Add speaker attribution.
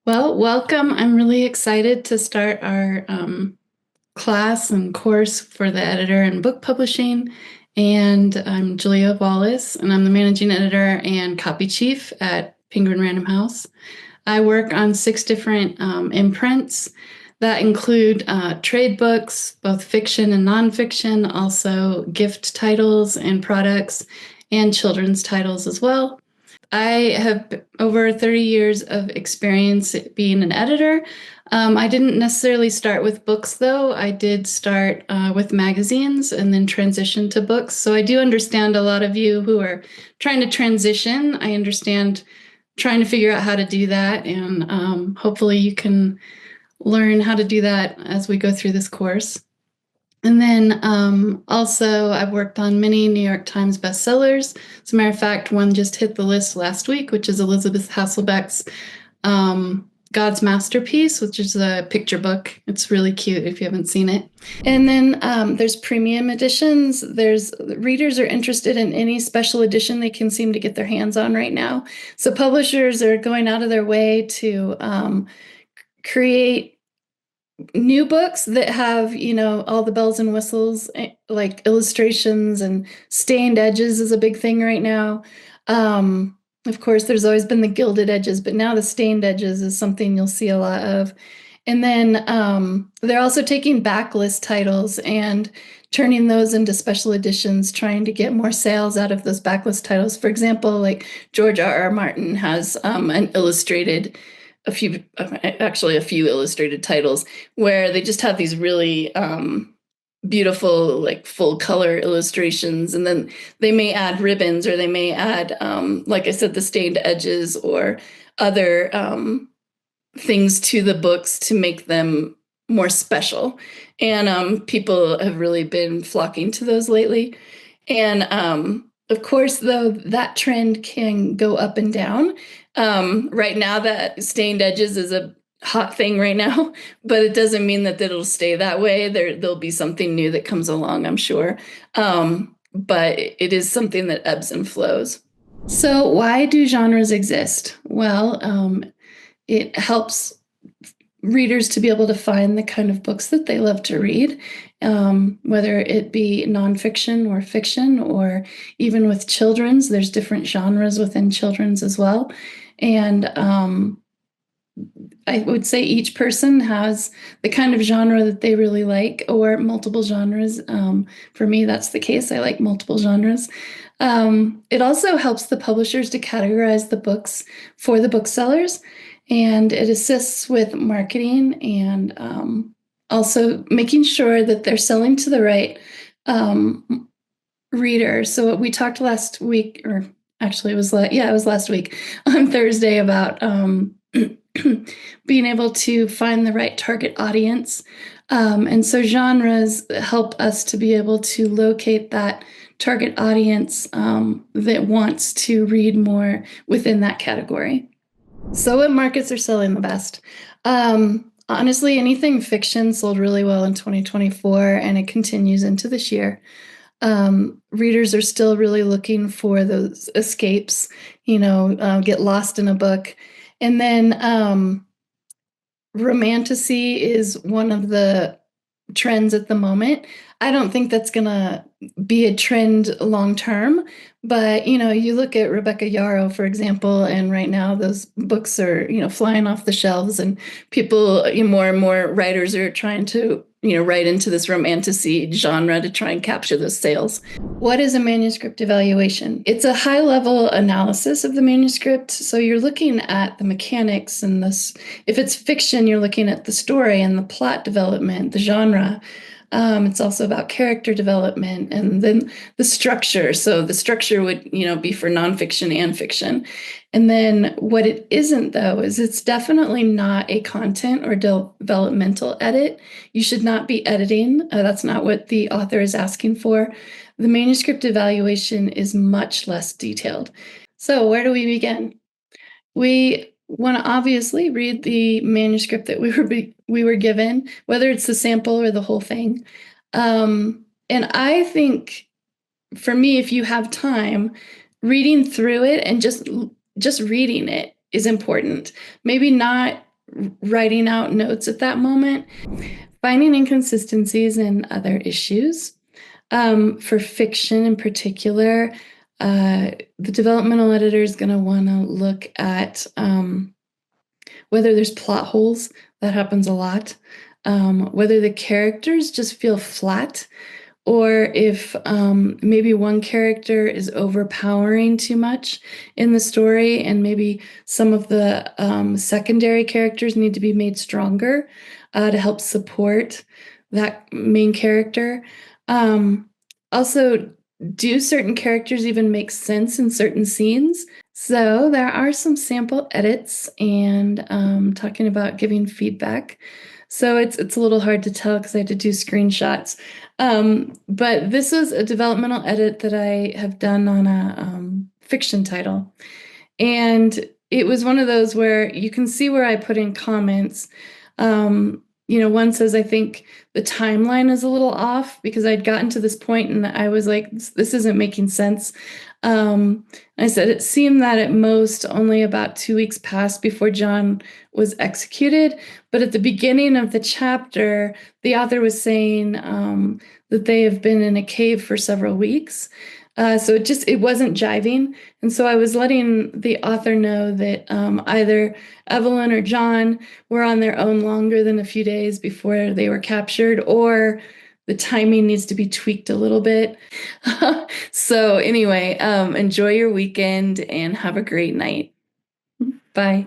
Speaker 1: Well, welcome. I'm really excited to start our class and course for the editor in book publishing. And I'm Julia Wallace, and I'm the managing editor and copy chief at Penguin Random House. I work on 6 different imprints that include trade books, both fiction and nonfiction, also gift titles and products, and children's titles as well. I have over 30 years of experience being an editor. I didn't necessarily start with books, though. I did start with magazines and then transition to books. So I do understand a lot of you who are trying to transition. I understand trying to figure out how to do that. And hopefully you can learn how to do that as we go through this course. And then also, I've worked on many New York Times bestsellers. As a matter of fact, one just hit the list last week, which is Elizabeth Hasselbeck's God's Masterpiece, which is a picture book. It's really cute if you haven't seen it. And then there's premium editions. There's readers are interested in any special edition they can seem to get their hands on right now. So publishers are going out of their way to create new books that have, all the bells and whistles, like illustrations and stained edges is a big thing right now. Of course, there's always been the gilded edges, but now the stained edges is something you'll see a lot of. And then they're also taking backlist titles and turning those into special editions, trying to get more sales out of those backlist titles. For example, like George R. R. Martin has an illustrated a few illustrated titles where they just have these really beautiful, like full color illustrations. And then they may add ribbons, or they may add, like I said, the stained edges or other things to the books to make them more special. And people have really been flocking to those lately. And of course, though, that trend can go up and down. Right now, that stained edges is a hot thing right now, but it doesn't mean that it'll stay that way. There'll be something new that comes along, I'm sure. But it is something that ebbs and flows. So why do genres exist? Well, it helps readers to be able to find the kind of books that they love to read, whether it be nonfiction or fiction, or even with children's. There's different genres within children's as well. And I would say each person has the kind of genre that they really like, or multiple genres. For me, that's the case. I like multiple genres. It also helps the publishers to categorize the books for the booksellers, and it assists with marketing and also making sure that they're selling to the right reader. So we talked last week, or actually it was last week on Thursday, about being able to find the right target audience. And so genres help us to be able to locate that target audience that wants to read more within that category. So what markets are selling the best? Honestly, anything fiction sold really well in 2024, and it continues into this year. Readers are still really looking for those escapes, get lost in a book. And then romantasy is one of the trends at the moment. I don't think that's going to be a trend long term, but you look at Rebecca Yarrow, for example, and right now those books are flying off the shelves, and people, more and more writers are trying to write into this romantasy genre to try and capture those sales. What is a manuscript evaluation? It's a high-level analysis of the manuscript. So you're looking at the mechanics and this. If it's fiction, you're looking at the story and the plot development, the genre. It's also about character development, and then the structure. So the structure would, be for nonfiction and fiction. And then what it isn't, though, is it's definitely not a content or developmental edit. You should not be editing. That's not what the author is asking for. The manuscript evaluation is much less detailed. So where do we begin? We want to obviously read the manuscript that we were given, whether it's the sample or the whole thing. And I think, for me, if you have time, reading through it and just reading it is important. Maybe not writing out notes at that moment. Finding inconsistencies and other issues. For fiction in particular, the developmental editor is going to want to look at whether there's plot holes. That happens a lot. Whether the characters just feel flat, or if maybe one character is overpowering too much in the story, and maybe some of the secondary characters need to be made stronger to help support that main character. Also, do certain characters even make sense in certain scenes? So there are some sample edits and talking about giving feedback. So it's a little hard to tell because I had to do screenshots. But this was a developmental edit that I have done on a fiction title. And it was one of those where you can see where I put in comments. One says, I think the timeline is a little off because I'd gotten to this point and I was like, this isn't making sense. I said it seemed that at most only about 2 weeks passed before John was executed. But at the beginning of the chapter, the author was saying that they have been in a cave for several weeks. So it wasn't jiving. And so I was letting the author know that either Evelyn or John were on their own longer than a few days before they were captured, or the timing needs to be tweaked a little bit. So anyway, enjoy your weekend and have a great night. Bye.